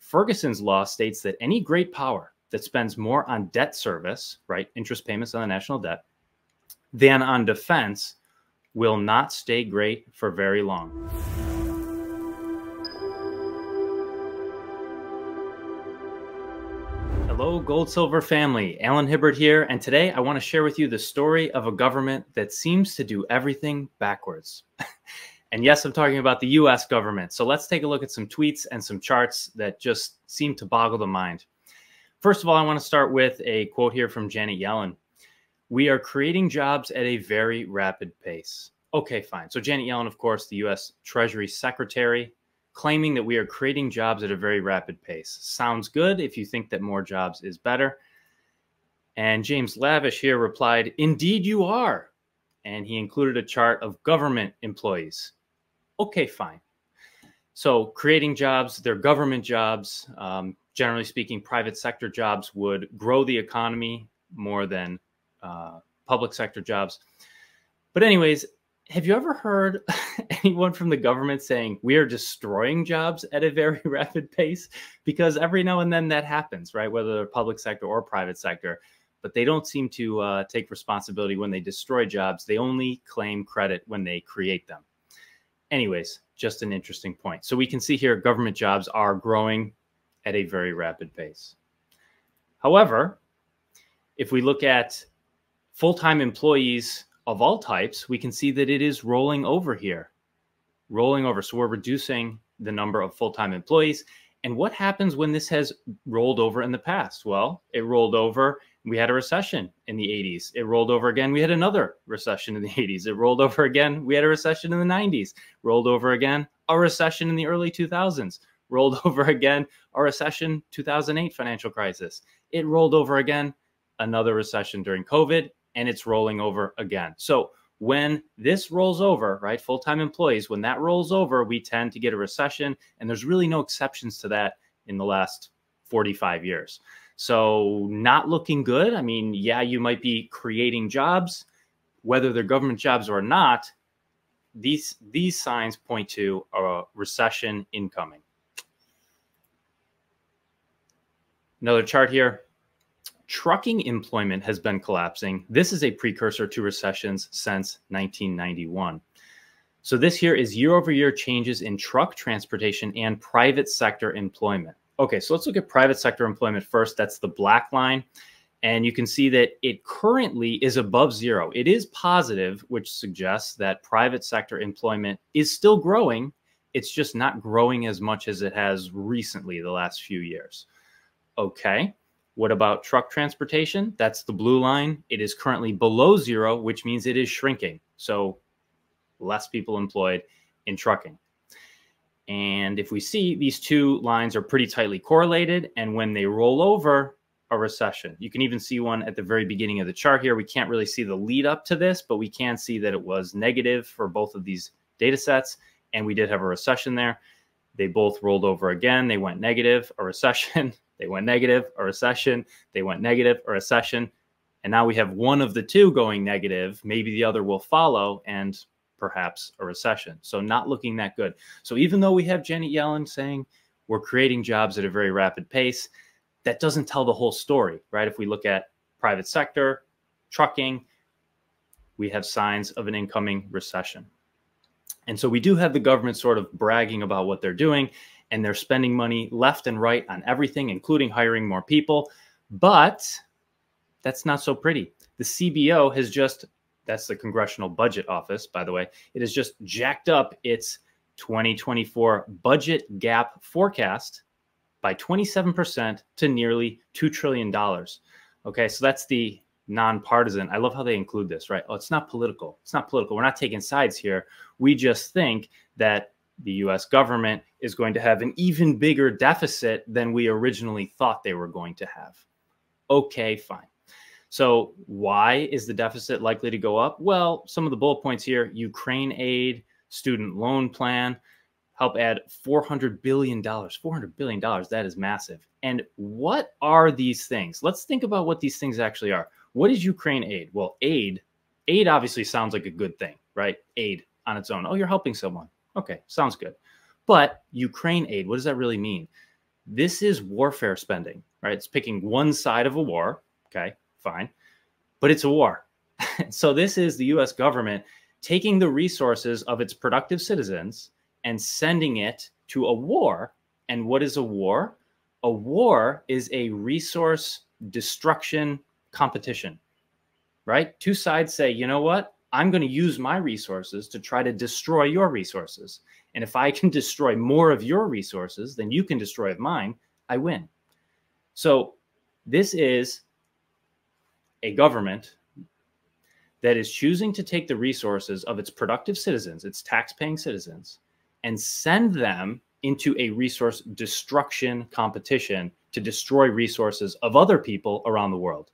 Ferguson's law states that any great power that spends more on debt service, right, interest payments on the national debt, than on defense will not stay great for very long. Hello, GoldSilver family. Alan Hibbert here, and today I want to share with you the story of a government that seems to do everything backwards. And yes, I'm talking about the US government. So let's take a look at some tweets and some charts that just seem to boggle the mind. First of all, I want to start with a quote here from Janet Yellen. "We are creating jobs at a very rapid pace." Okay, fine. So Janet Yellen, of course, the US Treasury Secretary, claiming that we are creating jobs at a very rapid pace. Sounds good if you think that more jobs is better. And James Lavish here replied, "Indeed you are." And he included a chart of government employees. Okay, fine. So creating jobs, they're government jobs. Generally speaking, private sector jobs would grow the economy more than public sector jobs. But anyways, have you ever heard anyone from the government saying we are destroying jobs at a very rapid pace? Because every now and then that happens, right? Whether they're public sector or private sector, but they don't seem to take responsibility when they destroy jobs. They only claim credit when they create them. Anyways, just an interesting point. So we can see here government jobs are growing at a very rapid pace. However, if we look at full-time employees of all types, we can see that it is rolling over here. Rolling over. So we're reducing the number of full-time employees. And what happens when this has rolled over in the past? Well, it rolled over. We had a recession in the 80s. It rolled over again. We had another recession in the 80s. It rolled over again. We had a recession in the 90s. Rolled over again. A recession in the early 2000s. Rolled over again. A recession, 2008 financial crisis. It rolled over again. Another recession during COVID. And it's rolling over again. So when this rolls over, right, full-time employees, when that rolls over, we tend to get a recession. And there's really no exceptions to that in the last 45 years. So not looking good. I mean, yeah, you might be creating jobs, whether they're government jobs or not. These signs point to a recession incoming. Another chart here. Trucking employment has been collapsing. This is a precursor to recessions since 1991. So this here is year-over-year changes in truck transportation and private sector employment. Okay, so let's look at private sector employment first. That's the black line. And you can see that it currently is above zero. It is positive, which suggests that private sector employment is still growing. It's just not growing as much as it has recently, the last few years. Okay. What about truck transportation? That's the blue line. It is currently below zero, which means it is shrinking. So less people employed in trucking. And if we see these two lines are pretty tightly correlated, and when they roll over, a recession. You can even see one at the very beginning of the chart here. We can't really see the lead up to this, but we can see that it was negative for both of these data sets, and we did have a recession there. They both rolled over again. They went negative, a recession. They went negative, a recession. They went negative, a recession. And now we have one of the two going negative. Maybe the other will follow, and perhaps a recession. So not looking that good. So even though we have Janet Yellen saying we're creating jobs at a very rapid pace, that doesn't tell the whole story, right? If we look at private sector, trucking, we have signs of an incoming recession. And so we do have the government sort of bragging about what they're doing, and they're spending money left and right on everything, including hiring more people. But that's not so pretty. The CBO has just, that's the Congressional Budget Office, by the way, it has just jacked up its 2024 budget gap forecast by 27% to nearly $2 trillion. Okay, so that's the nonpartisan. I love how they include this, right? Oh, it's not political. It's not political. We're not taking sides here. We just think that the US government is going to have an even bigger deficit than we originally thought they were going to have. Okay, fine. So why is the deficit likely to go up? Well, some of the bullet points here: Ukraine aid, student loan plan, help add $400 billion. $400 billion, that is massive. And what are these things? Let's think about what these things actually are. What is Ukraine aid? Well, aid obviously sounds like a good thing, right? Aid on its own. Oh, you're helping someone. Okay, sounds good. But Ukraine aid, what does that really mean? This is warfare spending, right? It's picking one side of a war. Okay, fine. But it's a war. So this is the US government taking the resources of its productive citizens and sending it to a war. And what is a war? A war is a resource destruction competition, right? Two sides say, you know what? I'm going to use my resources to try to destroy your resources. And if I can destroy more of your resources than you can destroy of mine, I win. So this is a government that is choosing to take the resources of its productive citizens, its tax-paying citizens, and send them into a resource destruction competition to destroy resources of other people around the world.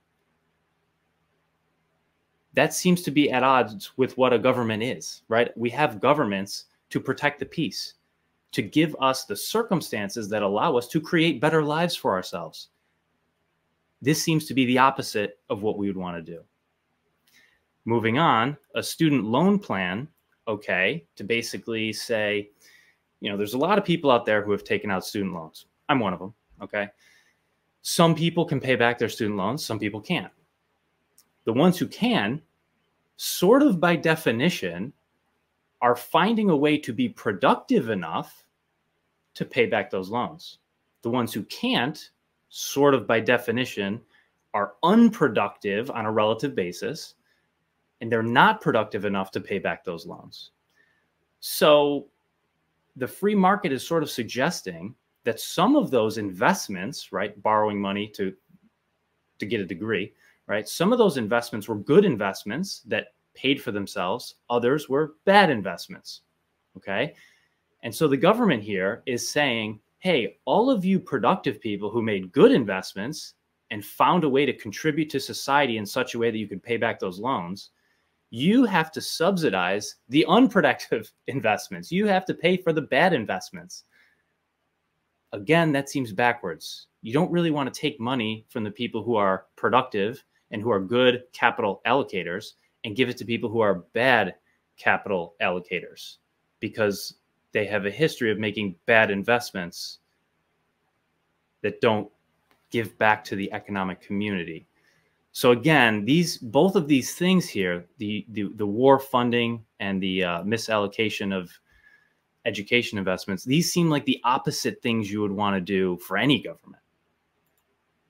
That seems to be at odds with what a government is, right? We have governments to protect the peace, to give us the circumstances that allow us to create better lives for ourselves. This seems to be the opposite of what we would want to do. Moving on, a student loan plan, okay, to basically say, you know, there's a lot of people out there who have taken out student loans. I'm one of them, okay? Some people can pay back their student loans, some people can't. The ones who can, sort of by definition, are finding a way to be productive enough to pay back those loans. The ones who can't, sort of by definition, are unproductive on a relative basis, and they're not productive enough to pay back those loans. So the free market is sort of suggesting that some of those investments, right, borrowing money to get a degree, right, some of those investments were good investments that paid for themselves. Others were bad investments, okay? And so the government here is saying, hey, all of you productive people who made good investments and found a way to contribute to society in such a way that you could pay back those loans, you have to subsidize the unproductive investments. You have to pay for the bad investments. Again, that seems backwards. You don't really want to take money from the people who are productive and who are good capital allocators and give it to people who are bad capital allocators, because they have a history of making bad investments that don't give back to the economic community. So again, both of these things here, the war funding and the misallocation of education investments, these seem like the opposite things you would want to do for any government.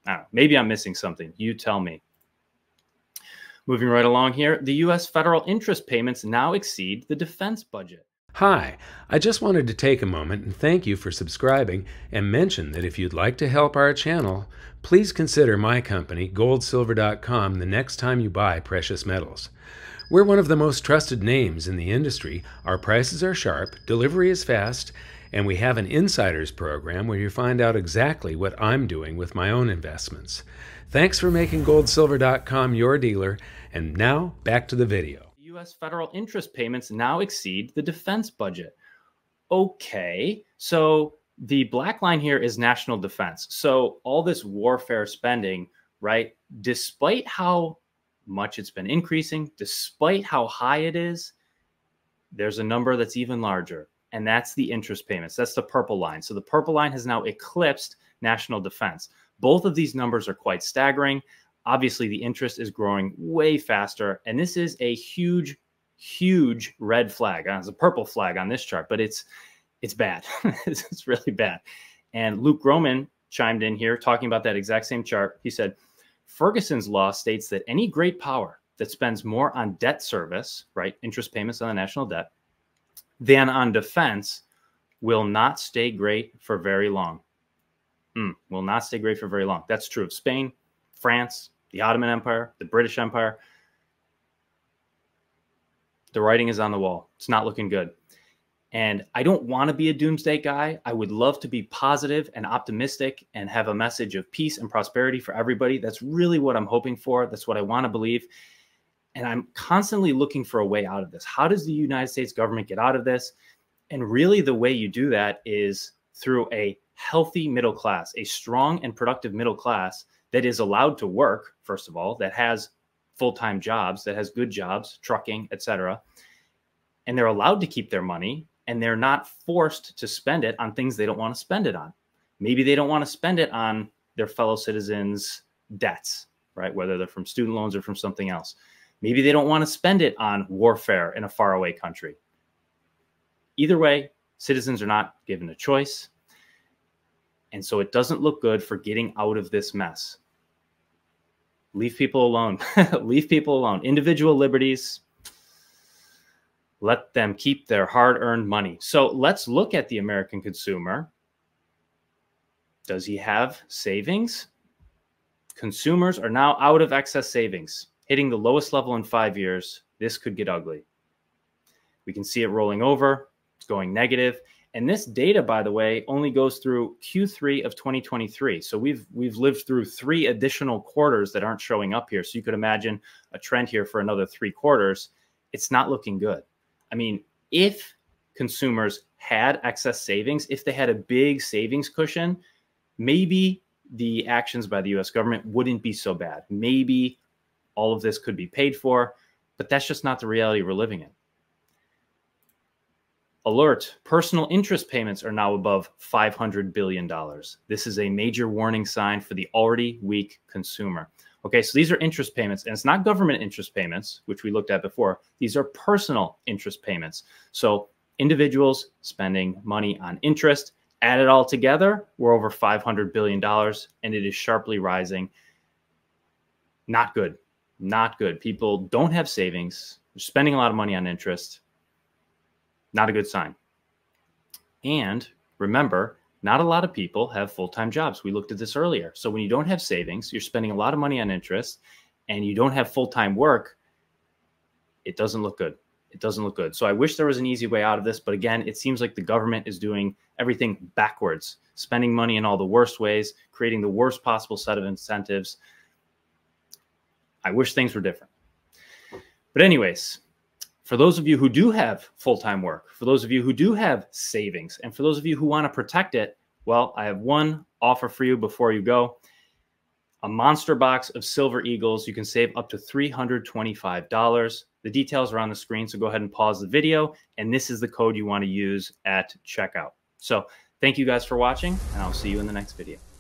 I don't know, maybe I'm missing something. You tell me. Moving right along here, the U.S. federal interest payments now exceed the defense budget. Hi, I just wanted to take a moment and thank you for subscribing and mention that if you'd like to help our channel, please consider my company, GoldSilver.com, the next time you buy precious metals. We're one of the most trusted names in the industry. Our prices are sharp, delivery is fast, and we have an insiders program where you find out exactly what I'm doing with my own investments. Thanks for making GoldSilver.com your dealer, and now back to the video. U.S. federal interest payments now exceed the defense budget. Okay, so the black line here is national defense. So all this warfare spending, right, despite how much it's been increasing, despite how high it is, there's a number that's even larger, and that's the interest payments. That's the purple line. So the purple line has now eclipsed national defense. Both of these numbers are quite staggering. Obviously, the interest is growing way faster, and this is a huge, huge red flag. It's a purple flag on this chart, but it's bad. It's really bad. And Luke Groman chimed in here talking about that exact same chart. He said, Ferguson's law states that any great power that spends more on debt service, right, interest payments on the national debt, than on defense will not stay great for very long. Will not stay great for very long. That's true of Spain, France, the Ottoman Empire, the British Empire. The writing is on the wall. It's not looking good. And I don't want to be a doomsday guy. I would love to be positive and optimistic and have a message of peace and prosperity for everybody. That's really what I'm hoping for. That's what I want to believe. And I'm constantly looking for a way out of this. How does the United States government get out of this? And really the way you do that is through a healthy middle class, a strong and productive middle class that is allowed to work, first of all, that has full-time jobs, that has good jobs, trucking, etc. And they're allowed to keep their money, and they're not forced to spend it on things they don't want to spend it on. Maybe they don't want to spend it on their fellow citizens' debts, right? Whether they're from student loans or from something else. Maybe they don't want to spend it on warfare in a faraway country. Either way, citizens are not given a choice. And so it doesn't look good for getting out of this mess. Leave people alone. Leave people alone. Individual liberties, let them keep their hard-earned money. So let's look at the American consumer. Does he have savings? Consumers are now out of excess savings, hitting the lowest level in 5 years. This could get ugly. We can see it rolling over. It's going negative. And this data, by the way, only goes through Q3 of 2023. So we've lived through 3 additional quarters that aren't showing up here. So you could imagine a trend here for another 3 quarters. It's not looking good. I mean, if consumers had excess savings, if they had a big savings cushion, maybe the actions by the US government wouldn't be so bad. Maybe all of this could be paid for, but that's just not the reality we're living in. Alert, personal interest payments are now above $500 billion. This is a major warning sign for the already weak consumer. Okay, so these are interest payments, and it's not government interest payments, which we looked at before. These are personal interest payments. So individuals spending money on interest, add it all together, we're over $500 billion, and it is sharply rising. Not good, not good. People don't have savings. They're spending a lot of money on interest. Not a good sign. And remember, not a lot of people have full-time jobs. We looked at this earlier. So when you don't have savings, you're spending a lot of money on interest, and you don't have full-time work, it doesn't look good. It doesn't look good. So I wish there was an easy way out of this. But again, it seems like the government is doing everything backwards, spending money in all the worst ways, creating the worst possible set of incentives. I wish things were different. But anyways, for those of you who do have full-time work, for those of you who do have savings, and for those of you who want to protect it, well, I have one offer for you before you go. A monster box of Silver Eagles. You can save up to $325. The details are on the screen, so go ahead and pause the video. And this is the code you want to use at checkout. So thank you guys for watching, and I'll see you in the next video.